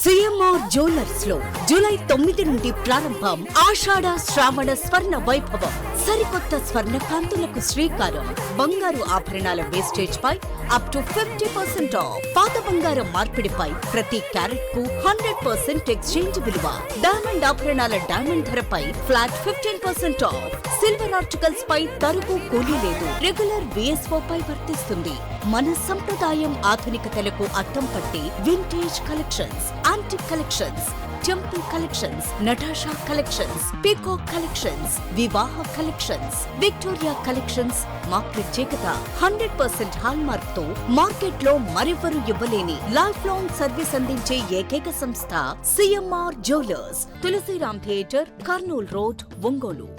CMR jewellers లో July 9 నుండి ప్రారంభం ఆషాఢ శ్రావణ స్వర్ణ వైభవం. సరికొత్త స్వర్ణ కాంతులకు శ్రీకారం. బంగారు ఆభరణాల వేస్టేజ్ పై అప్ టు 50% ఆఫ్. పాత బంగారం మార్పిడిపై ప్రతి క్యారెట్ కు 100% ఎక్స్చేంజ్ విలువ. డైమండ్ ఆభరణాల డైమండ్ ధరపై ఫ్లాట్ 15% ఆఫ్. సిల్వర్ ఆర్టికల్స్ పై తరుగు కూలీ లేదు. రెగ్యులర్ విఎస్ఓ పై వర్తిస్తుంది. మన సంప్రదాయం ఆధునికతలకు అద్దం పట్టి vintage collections, antique collections, temple collections, Natasha collections, peacock collections, వివాహ కలెక్షన్స్, విక్టోరియా కలెక్షన్స్ మా ప్రత్యేకత. 100% హాల్ మార్క్ తో మార్కెట్ లో మరెవరూ ఇవ్వలేని లైఫ్ లాంగ్ సర్వీస్ అందించే ఏకైక సంస్థ CMR jewellers, Tulsiram theatre, Kurnool road, Ongole.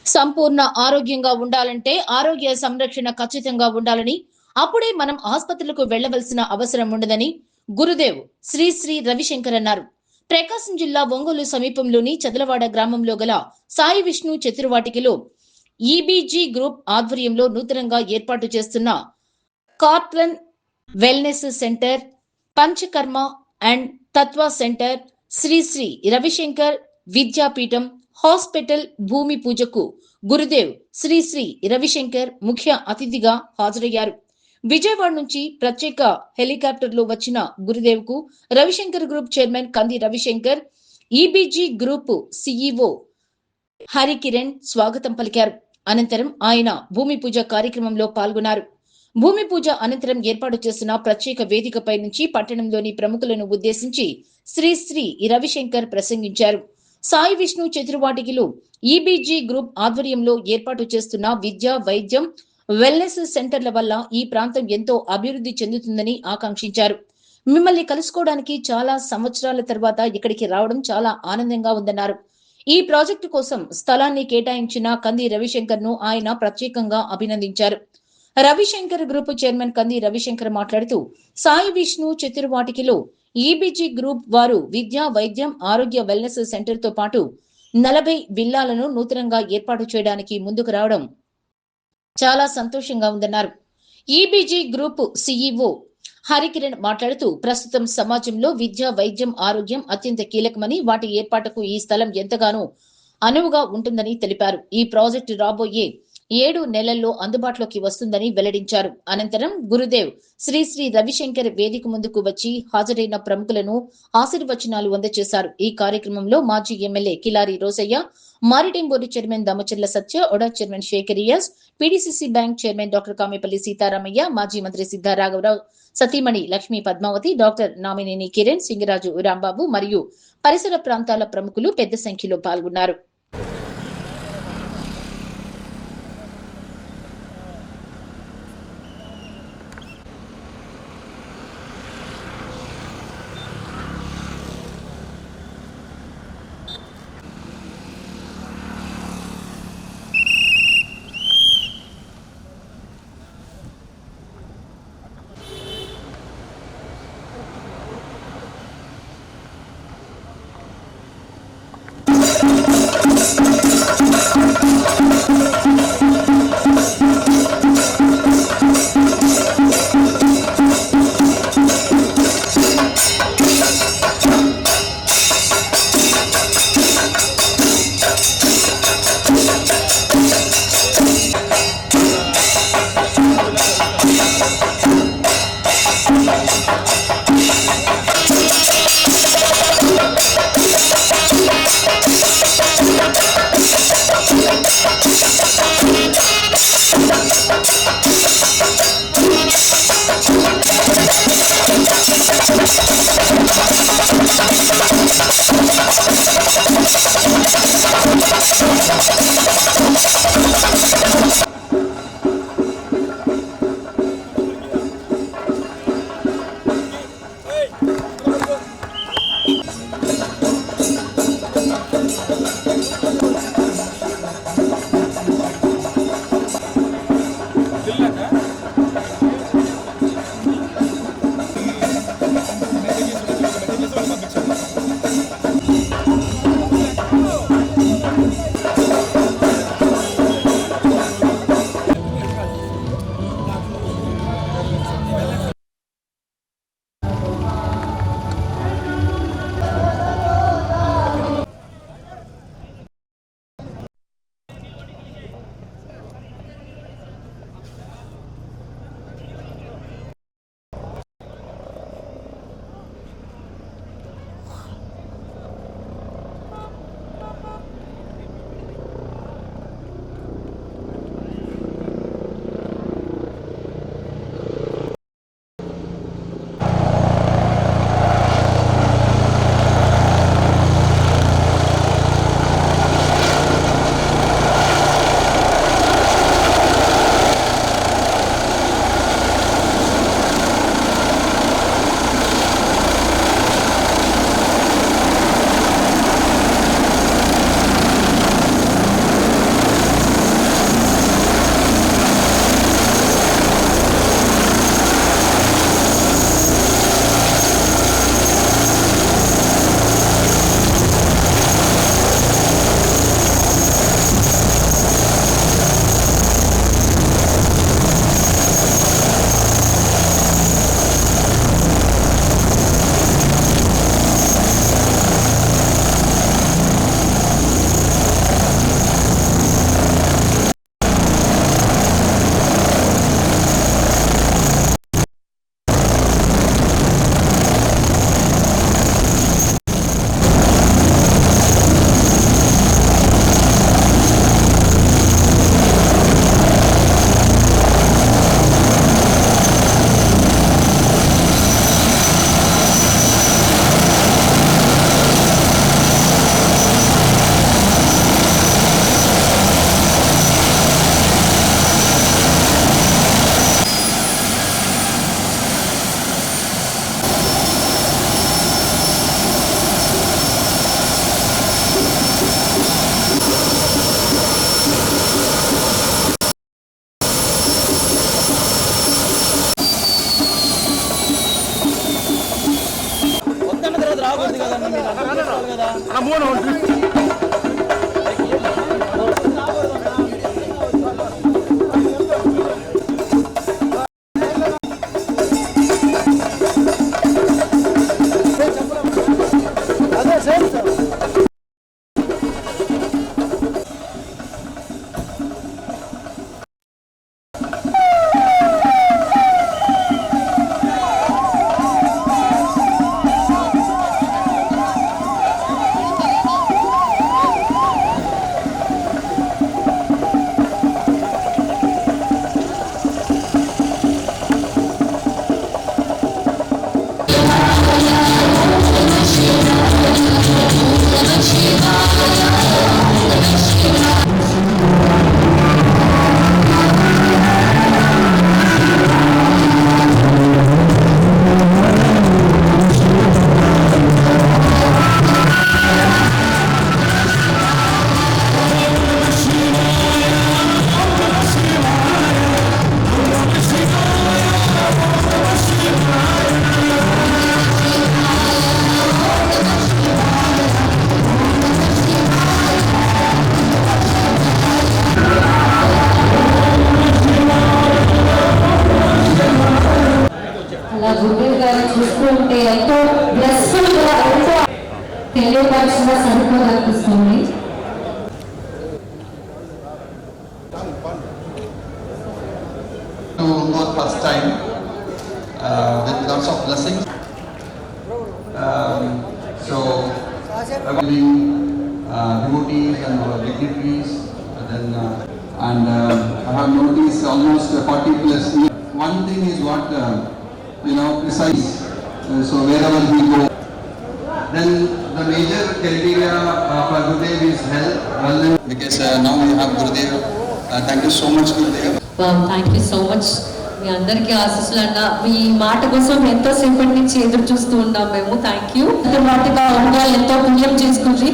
సంపూర్ణ ఆరోగ్యంగా ఉండాలంటే ఆరోగ్య సంరక్షణ ఖచ్చితంగా ఉండాలని, అప్పుడే మనం ఆసుపత్రులకు వెళ్లవలసిన అవసరం ఉండదని గురుదేవ్ శ్రీ శ్రీ రవిశంకర్ అన్నారు. ప్రకాశం జిల్లా ఒంగోలు సమీపంలోని చదలవాడ గ్రామంలో గల సాయి విష్ణు చతుర్వాటికలో ఈబీజీ గ్రూప్ ఆధ్వర్యంలో నూతనంగా ఏర్పాటు చేస్తున్న కార్ట్లన్ wellness centre, panchakarma and Tattva centre, Shri Shri Ravishankar Vidyapeetham hospital భూమి పూజకు గురుదేవ్ శ్రీ శ్రీ రవిశంకర్ ముఖ్య అతిథిగా హాజరయ్యారు. విజయవాడ నుంచి ప్రత్యేక హెలికాప్టర్లో వచ్చిన గురుదేవ్ కు రవిశంకర్ గ్రూప్ చైర్మన్ కంది Ravishankar, EBG group CEO Harikiran స్వాగతం పలికారు. అనంతరం ఆయన భూమి పూజ కార్యక్రమంలో పాల్గొన్నారు. భూమి పూజ అనంతరం ఏర్పాటు చేసిన ప్రత్యేక వేదికపై నుంచి పట్టణంలోని ప్రముఖులను ఉద్దేశించి శ్రీ శ్రీ రవిశంకర్ ప్రసంగించారు. సాయి విష్ణు చతుర్వాటికలో ఈబీజీ గ్రూప్ ఆధ్వర్యంలో ఏర్పాటు చేస్తున్న విద్య, వైద్యం, వెల్నెస్ సెంటర్ల వల్ల ఈ ప్రాంతం ఎంతో అభివృద్ధి చెందుతుందని ఆకాంక్షించారు. మిమ్మల్ని కలుసుకోవడానికి చాలా సంవత్సరాల తర్వాత ఇక్కడికి రావడం చాలా ఆనందంగా ఉందన్నారు. ఈ ప్రాజెక్టు కోసం స్థలాన్ని కేటాయించిన కంది రవిశంకర్ ను ఆయన ప్రత్యేకంగా అభినందించారు. రవిశంకర్ గ్రూప్ చైర్మన్ కంది రవిశంకర్ మాట్లాడుతూ, సాయి విష్ణు చతుర్వాటికలో ఈబీజీ గ్రూప్ వారు విద్య, వైద్యం, ఆరోగ్య, వెల్నెస్ సెంటర్ తో పాటు 40 విల్లాలను నూతనంగా ఏర్పాటు చేయడానికి ముందుకు రావడం చాలా సంతోషంగా ఉందన్నారు. ఈబీజీ గ్రూప్ సిఇఓ హరికిరణ్ మాట్లాడుతూ, ప్రస్తుతం సమాజంలో విద్య, వైద్యం, ఆరోగ్యం అత్యంత కీలకమని, వాటి ఏర్పాటుకు ఈ స్థలం ఎంతగానో అనువుగా ఉంటుందని తెలిపారు. ఈ ప్రాజెక్టు రాబోయే 7 నెలల్లో అందుబాటులోకి వస్తుందని వెల్లడించారు. అనంతరం గురుదేవ్ శ్రీ శ్రీ రవిశంకర్ వేదిక ముందుకు వచ్చి హాజరైన ప్రముఖులను ఆశీర్వచనాలు అందజేశారు. ఈ కార్యక్రమంలో మాజీ MLA Kilari Rosaiah, maritime board chairman Damacharla Satya, ఒడా chairman Shekhar Riyaz, PDCC bank chairman doctor Kamepalli Sitaramaiah, మాజీ మంత్రి సిద్ధా రాఘవరావు, సతీమణి లక్ష్మీ పద్మావతి, డాక్టర్ నామినేని కిరణ్, సింగరాజు రాంబాబు మరియు పరిసర ప్రాంతాల ప్రముఖులు పెద్ద సంఖ్యలో పాల్గొన్నారు. వచ్చినా సరిపోదనిపిస్తుంది. To go first time with lots of blessings. So, devotees and dignitaries, and I have noticed almost 40 plus. One thing is what precise. So wherever we go, then the major criteria for Gurudev is health, wellness. Because now we have Gurudev. Thank you so much, Gurudev. Thank you so much. మీ అందరికీ ఆశీస్సులు అన్న. మీ మాట కోసం ఎంతో సేపటి నుంచి ఎదురు చూస్తూ ఉన్నాం మేము. Thank you. వాటిగా ఉండాలి, ఎంతో పుణ్యం చేసుకుంది.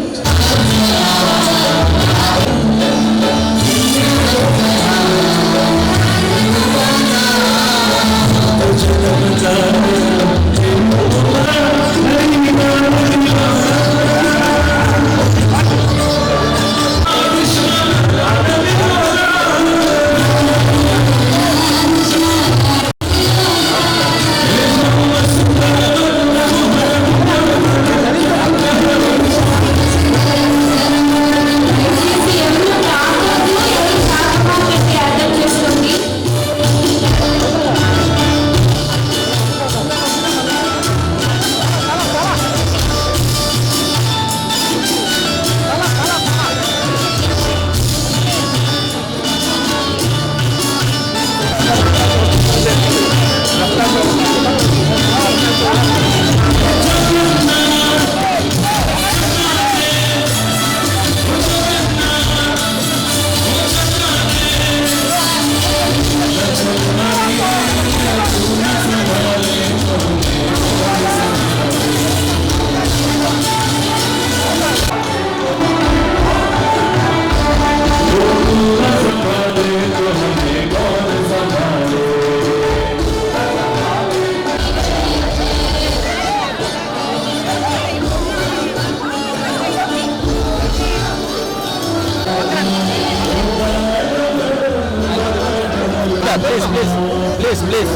Please.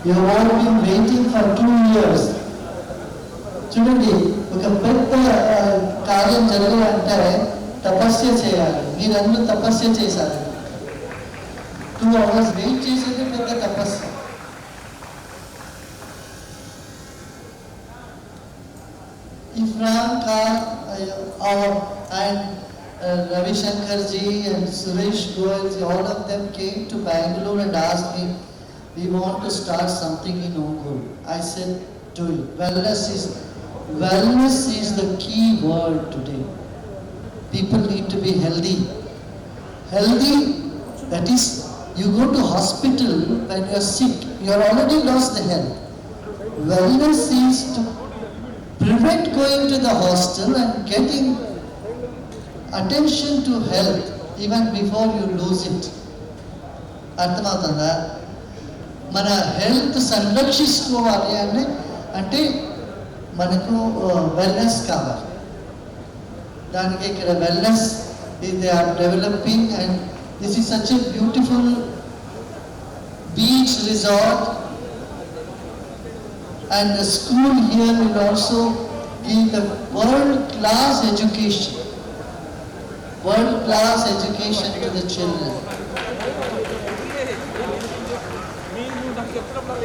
You have all been waiting for 2 years. చూడండి, ఒక పెద్ద కార్యం జరగాలంటే తపస్య చేయాలి. మీరందరూ తపస్య చేశారు. 2 hours వెయిట్ చేసేది పెద్ద తపస్య. Ifran Khan and Ravi Shankar ji and Suresh Goyal, all of them came to Bangalore and asked me, we want to start something in Ongole. I said, do it. Wellness is the key word today. People need to be healthy. Healthy, that is, you go to hospital when you are sick, you are already lost the health. Wellness is to prevent going to the hospital and getting attention to health even before you lose it. అర్థమవుతుందా? మన health సంరక్షించుకోవాలి అంటే మనకు wellness కావాలి. దానికి ఇక్కడ wellness they are developing and this is such a beautiful beach resort and the school here will also give a world-class education to the children.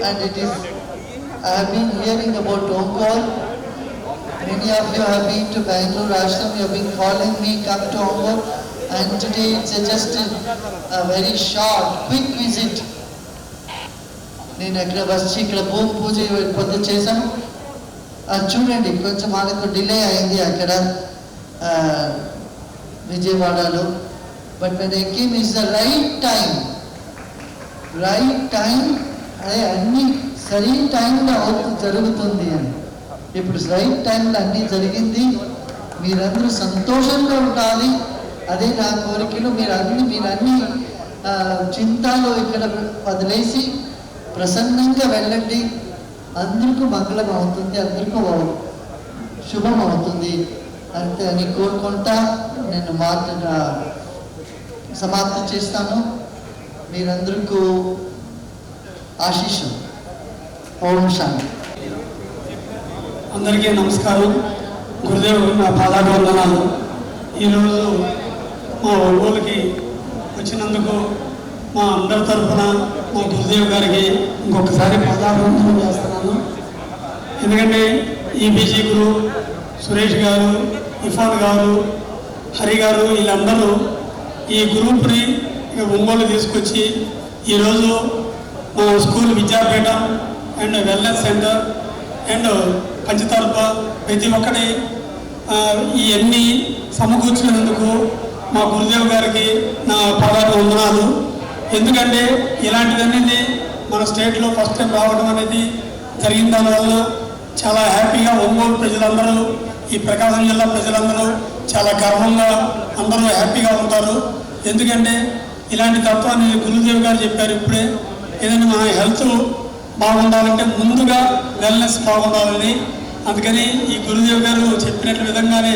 And it is, I have been hearing about Ongole. Many of you have been to Bangalore Ashram, you have been calling me, come to Ongole. And today it's just a very short, quick visit. నేను అక్కడ వచ్చి ఇక్కడ భూమి పూజ పొద్దు చేశాను. అది చూడండి, కొంచెం మనకు డిలే అయింది అక్కడ విజయవాడలో. But when I came, is the right time. అదే అన్ని సరైన టైంలో జరుగుతుంది అని. ఇప్పుడు రైట్ టైంలో అన్నీ జరిగింది. మీరందరూ సంతోషంగా ఉండాలి. అదే నా కోరికలు. మీరు అన్ని చింతలో ఇక్కడ వదిలేసి ప్రసన్నంగా వెళ్ళండి. అందరికీ మంగళం అవుతుంది, అందరికీ శుభం అవుతుంది అంతే అని కోరుకుంటా నేను సమాప్తి చేస్తాను. మీరందరికీ ఆశీస్సు. ఓం శాంతి. అందరికీ నమస్కారం. గురుదేవుడు నా పాదాభివందనాలు. ఈరోజు మా ఒంగోలుకి వచ్చినందుకు మా అందరి తరఫున మా గురుదేవ్ గారికి ఇంకొకసారి పాదాభివందనం చేస్తున్నాను. ఎందుకంటే ఈబీజీ గురు, సురేష్ గారు, ఇఫాన్ గారు, హరి గారు వీళ్ళందరూ ఈ గ్రూప్ని ఒంగోలు తీసుకొచ్చి ఈరోజు మా school Vidyapeetha and wellness centre and Panchatalpa ప్రతి ఒక్కటి ఇవన్నీ సమకూర్చినందుకు మా గురుదేవ్ గారికి నా పాదాభివందనాలు. ఎందుకంటే ఇలాంటిదనేది మన స్టేట్లో ఫస్ట్ టైం రావడం అనేది జరిగిన దానివల్ల చాలా హ్యాపీగా ఒంగోలు ప్రజలందరూ, ఈ ప్రకాశం జిల్లా ప్రజలందరూ చాలా గర్వంగా అందరూ హ్యాపీగా ఉంటారు. ఎందుకంటే ఇలాంటి తత్వాన్ని గురుదేవ్ గారు చెప్పారు ఇప్పుడే. ఏదైనా మన హెల్త్ బాగుండాలంటే ముందుగా వెల్నెస్ బాగుండాలని. అందుకని ఈ గురుదేవ్ గారు చెప్పినట్టు విధంగానే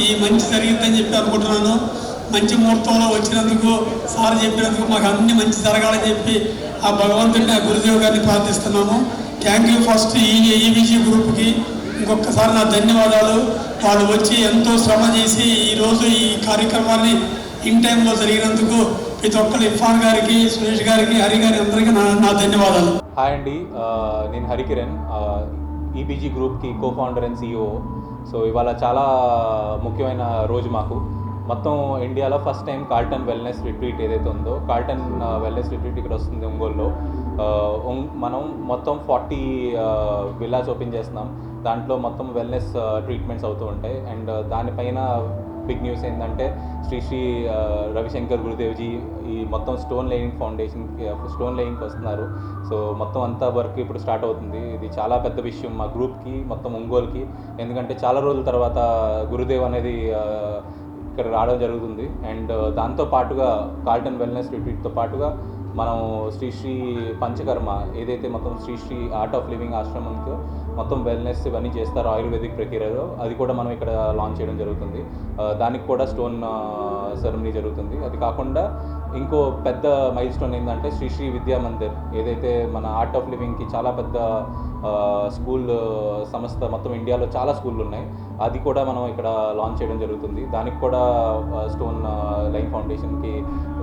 ఈ మంచి జరిగిందని చెప్పి అనుకుంటున్నాను. మంచి ముహూర్తంలో వచ్చినందుకు, సార్ చెప్పినందుకు మాకు అన్ని మంచి జరగాలని చెప్పి ఆ భగవంతుడిని, ఆ గురుదేవ్ గారిని ప్రార్థిస్తున్నాము. థ్యాంక్ యూ ఫస్ట్ ఈబీజీ గ్రూప్కి ఇంకొకసారి నా ధన్యవాదాలు. వాళ్ళు వచ్చి ఎంతో శ్రమ చేసి ఈరోజు ఈ కార్యక్రమాన్ని ఇన్ టైంలో జరిగినందుకు ప్రతి ఒక్కరు ఇర్ఫాన్ గారికి, సురేష్ గారికి, హరి గారి అందరికీ నా ధన్యవాదాలు. హాయ్ అండి, నేను హరికిరణ్, ఈబీజీ గ్రూప్కి co founder and CEO. So ఇవాళ చాలా ముఖ్యమైన రోజు మాకు. మొత్తం ఇండియాలో first time Carlton wellness retreat ఏదైతే ఉందో, కార్ల్టన్ వెల్నెస్ రిట్రీట్ ఇక్కడ వస్తుంది ఒంగోలులో. మనం మొత్తం 40 విల్లాస్ ఓపెన్ చేస్తున్నాం. దాంట్లో మొత్తం వెల్నెస్ ట్రీట్మెంట్స్ అవుతూ ఉంటాయి. అండ్ దానిపైన బిగ్ న్యూస్ ఏంటంటే శ్రీ రవిశంకర్ గురుదేవ్జీ ఈ మొత్తం స్టోన్ లేయింగ్కి వస్తున్నారు. సో మొత్తం అంతా వర్క్ ఇప్పుడు స్టార్ట్ అవుతుంది. ఇది చాలా పెద్ద విషయం మా గ్రూప్కి, మొత్తం ఒంగోలుకి. ఎందుకంటే చాలా రోజుల తర్వాత గురుదేవ్ అనేది ఇక్కడ రావడం జరుగుతుంది. అండ్ దాంతో పాటుగా కార్ల్టన్ వెల్నెస్ రిట్రీట్తో పాటుగా మనం శ్రీ పంచకర్మ ఏదైతే మొత్తం శ్రీ ఆర్ట్ ఆఫ్ లివింగ్ ఆశ్రమంతో మొత్తం వెల్నెస్ ఇవన్నీ చేస్తారు ఆయుర్వేదిక్ ప్రక్రియలో, అది కూడా మనం ఇక్కడ లాంచ్ చేయడం జరుగుతుంది. దానికి కూడా స్టోన్ సెరమనీ జరుగుతుంది. అది కాకుండా ఇంకో పెద్ద మైల్ స్టోన్ ఏంటంటే శ్రీ విద్యా మందిర్ ఏదైతే మన ఆర్ట్ ఆఫ్ లివింగ్కి చాలా పెద్ద స్కూల్ సంస్థ, మొత్తం ఇండియాలో చాలా స్కూళ్ళు ఉన్నాయి. అది కూడా మనం ఇక్కడ లాంచ్ చేయడం జరుగుతుంది. దానికి కూడా స్టోన్ లైన్ ఫౌండేషన్కి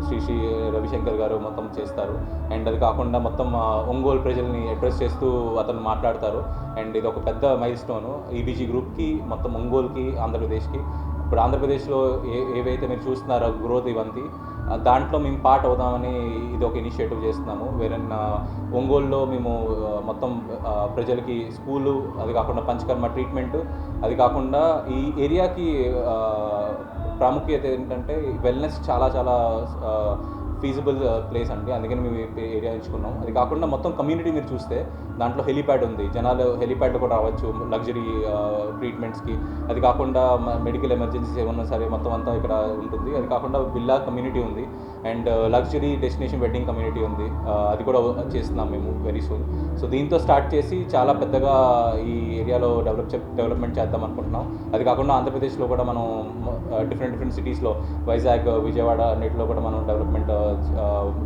శ్రీ రవిశంకర్ గారు మొత్తం చేస్తారు. అండ్ అది కాకుండా మొత్తం ఒంగోలు ప్రజల్ని అడ్రస్ చేస్తూ అతను మాట్లాడతారు. అండ్ ఇది ఒక పెద్ద మైల్ స్టోను ఈబీజీ గ్రూప్కి, మొత్తం ఒంగోలుకి, ఆంధ్రప్రదేశ్కి. ఇప్పుడు ఆంధ్రప్రదేశ్లో ఏవైతే మీరు చూస్తున్నారో గ్రోత్ ఇవంతి, దాంట్లో మేము పార్ట్ అవుదామని ఇది ఒక ఇనిషియేటివ్ చేస్తున్నాము. వేరే ఒంగోలులో మేము మొత్తం ప్రజలకి స్కూలు, అది కాకుండా పంచకర్మ ట్రీట్మెంట్, అది కాకుండా ఈ ఏరియాకి ప్రాముఖ్యత ఏంటంటే వెల్నెస్ చాలా చాలా ఫీజిబుల్ ప్లేస్ అండి. అందుకని మేము ఏరియా ఎంచుకున్నాం. అది కాకుండా మొత్తం కమ్యూనిటీ మీరు చూస్తే దాంట్లో హెలిప్యాడ్ ఉంది. జనాలు హెలిప్యాడ్లో కూడా రావచ్చు లగ్జరీ ట్రీట్మెంట్స్కి. అది కాకుండా మెడికల్ ఎమర్జెన్సీస్ ఏమన్నా సరే మొత్తం అంతా ఇక్కడ ఉంటుంది. అది కాకుండా విల్లా కమ్యూనిటీ ఉంది. And luxury destination wedding community ఉంది. అది కూడా చేస్తున్నాం మేము వెరీ సూన్. సో దీంతో స్టార్ట్ చేసి చాలా పెద్దగా ఈ ఏరియాలో డెవలప్మెంట్ చేద్దాం అనుకుంటున్నాం. అది కాకుండా ఆంధ్రప్రదేశ్లో కూడా మనం డిఫరెంట్ సిటీస్లో, వైజాగ్, విజయవాడ అన్నిటిలో కూడా మనం డెవలప్మెంట్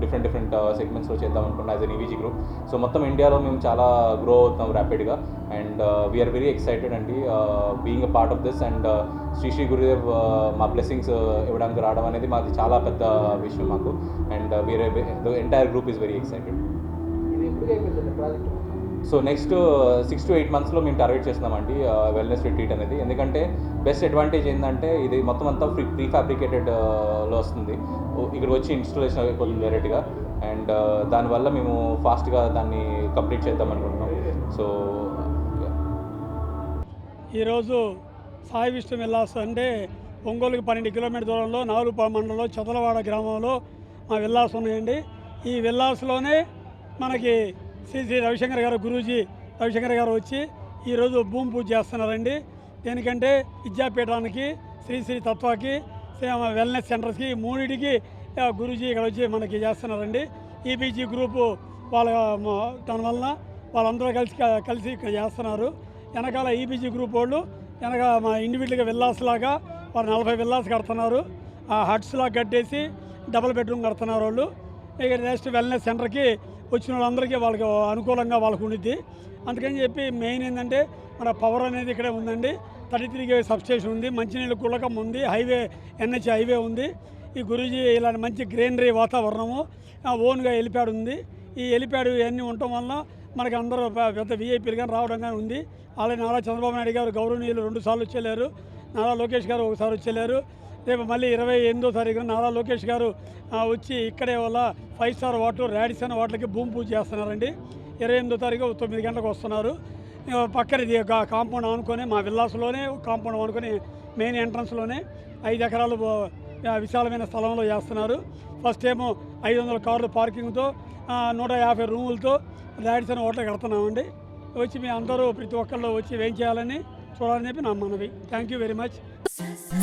డిఫరెంట్ సెగ్మెంట్స్లో చేద్దాం అనుకుంటున్నాం as an EBG group. So మొత్తం ఇండియాలో మేము చాలా గ్రో అవుతున్నాం ర్యాపిడ్గా. అండ్ వీఆర్ వెరీ ఎక్సైటెడ్ అండి being a part of this. And Shri Gurudev మా బ్లెస్సింగ్స్ ఇవ్వడానికి రావడం అనేది మాది చాలా పెద్ద విషయం మాకు. And the entire group is very excited. So next 6 to 8 monthsలో మేము టార్గెట్ చేస్తున్నామండి వెల్నెస్ రిట్రీట్ అనేది. ఎందుకంటే బెస్ట్ అడ్వాంటేజ్ ఏంటంటే ఇది మొత్తం అంతా ప్రీ ఫ్యాబ్రికేటెడ్లో వస్తుంది. ఇక్కడ వచ్చి ఇన్స్టాలేషన్ అయిపోతుంది డైరెక్ట్గా. అండ్ దానివల్ల మేము ఫాస్ట్గా దాన్ని కంప్లీట్ చేద్దాం అనుకుంటున్నాం. సో ఈరోజు సాయి విష్ణు విల్లాస్ అంటే ఒంగోలుకి 12 కిలోమీటర్ దూరంలో నాగులపాడు మండలంలో చదలవాడ గ్రామంలో మా విల్లాస్ ఉన్నాయండి. ఈ విల్లాస్లోనే మనకి శ్రీ రవిశంకర్ గారు, గురూజీ రవిశంకర్ గారు వచ్చి ఈరోజు భూమి పూజ చేస్తున్నారండి. దేనికంటే విద్యాపీఠానికి, శ్రీ తత్వాకి, వెల్నెస్ సెంటర్స్కి మూడింటికి గురూజీ ఇక్కడ వచ్చి మనకి చేస్తున్నారండి. ఈబీజీ గ్రూపు వాళ్ళ దానివల్ల వాళ్ళందరూ కలిసి ఇక్కడ చేస్తున్నారు. వెనకాల ఈబీజీ గ్రూప్ వాళ్ళు వెనక మా ఇండివిజువల్గా విల్లాస్ లాగా వాళ్ళు 40 విల్లాస్ కడుతున్నారు. ఆ హట్స్ లాగా కట్టేసి డబుల్ బెడ్రూమ్ కడుతున్నారు వాళ్ళు. ఇక నెక్స్ట్ వెల్నెస్ సెంటర్కి వచ్చిన వాళ్ళందరికీ వాళ్ళకి అనుకూలంగా వాళ్ళకు ఉండిద్ది. అందుకని చెప్పి మెయిన్ ఏంటంటే మన పవర్ అనేది ఇక్కడే ఉందండి. 33 సబ్స్టేషన్ ఉంది, మంచినీళ్ళు గుళ్ళకం ఉంది, హైవే NH హైవే ఉంది. ఈ గురూజీ ఇలాంటి మంచి గ్రీనరీ వాతావరణము, ఓన్గా హెలిప్యాడ్ ఉంది. ఈ హెలిప్యాడ్ ఇవన్నీ ఉండటం వలన మనకి అందరూ పెద్ద వీఐపీలు కానీ రావడం కానీ ఉంది. అలాగే నారా చంద్రబాబు నాయుడు గారు గౌరవనీయులు 2 సార్లు వచ్చేలేరు, నారా లోకేష్ గారు ఒకసారి వచ్చేలేరు. రేపు మళ్ళీ 28వ తారీఖున నారా లోకేష్ గారు వచ్చి ఇక్కడే వల్ల 5 స్టార్ హోటల్ రాడిసన్ హోటల్కి భూమి పూజ చేస్తున్నారండి. 28వ తారీఖు 9 గంటలకు వస్తున్నారు. పక్కన కాంపౌండ్ ఆనుకొని మా విల్లాస్లోనే కాంపౌండ్ ఆనుకొని మెయిన్ ఎంట్రన్స్లోనే 5 ఎకరాలు విశాలమైన స్థలంలో చేస్తున్నారు. ఫస్ట్ ఏమో 500 కార్లు పార్కింగ్తో 150 రూములతో రాడిసన్ హోటల్ కడుతున్నామండి. వచ్చి మీ అందరూ ప్రతి ఒక్కళ్ళు వచ్చి ఏం చేయాలని చూడాలని చెప్పి నా మనవి. Thank you very much.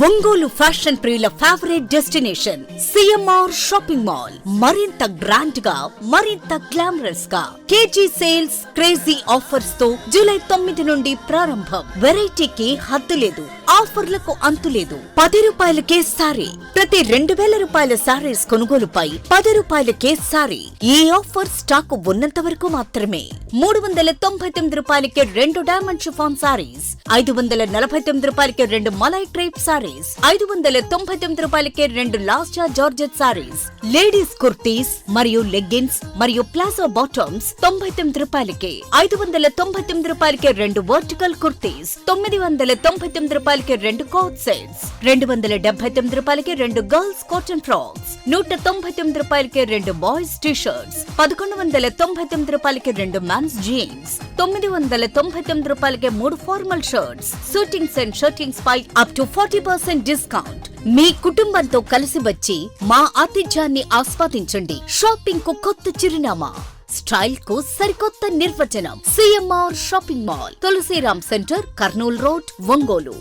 Ongole fashion ప్రియుల favourite destination CMR shopping mall. మరింత గ్రాండ్ గా, మరింత గ్లామరస్ గా కేజీ సేల్స్, క్రేజీ ఆఫర్స్ తో జూలై 9 నుండి ప్రారంభం. వెరైటీకి హద్దు లేదు, ఆఫర్లకు అంతు లేదు. 10 రూపాయలకే సారీ. ప్రతి 2000 రూపాయల సారీస్ కొనుగోలుపై 10 రూపాయలకే సారీ. ఈ ఆఫర్ స్టాక్ ఉన్నంత వరకు మాత్రమే. 399 రూపాయలకే 2 డైమండ్ షిఫాన్ సారీస్, 549 రూపాయలకే 2 మలై క్రేప్ సారీస్, 599 రూపాయలకే 2 లాస్టా జార్జెట్ సారీస్, లేడీస్ కుర్తీస్ మరియు లెగ్గిన్స్ మరియు ప్లాజో బాటమ్స్ 99 రూపాయలకే, 599 రూపాయలకే 2 వర్టికల్ కుర్తీస్, 999 రూపాయలకే 2 కోట్ సెట్స్, 279 రూపాయలకే 2 గర్ల్స్ కాటన్ ఫ్రాక్స్, 199 రూపాయలకే 2 బాయ్స్ టీ షర్ట్స్, 1199 రూపాయలకే 2 మెన్స్ జీన్స్, 999 రూపాయలకే 3 formal shirts, shootings and shirtings పై అప్ టు 40% డిస్కౌంట్. మీ కుటుంబంతో కలిసి వచ్చి మా ఆతిథ్యాన్ని ఆస్వాదించండి. షాపింగ్ కు కొత్త చిరునామా, స్టైల్ కు సరికొత్త నిర్వచనం. CMR shopping mall, Tulsiram centre, Kurnool road, Ongole.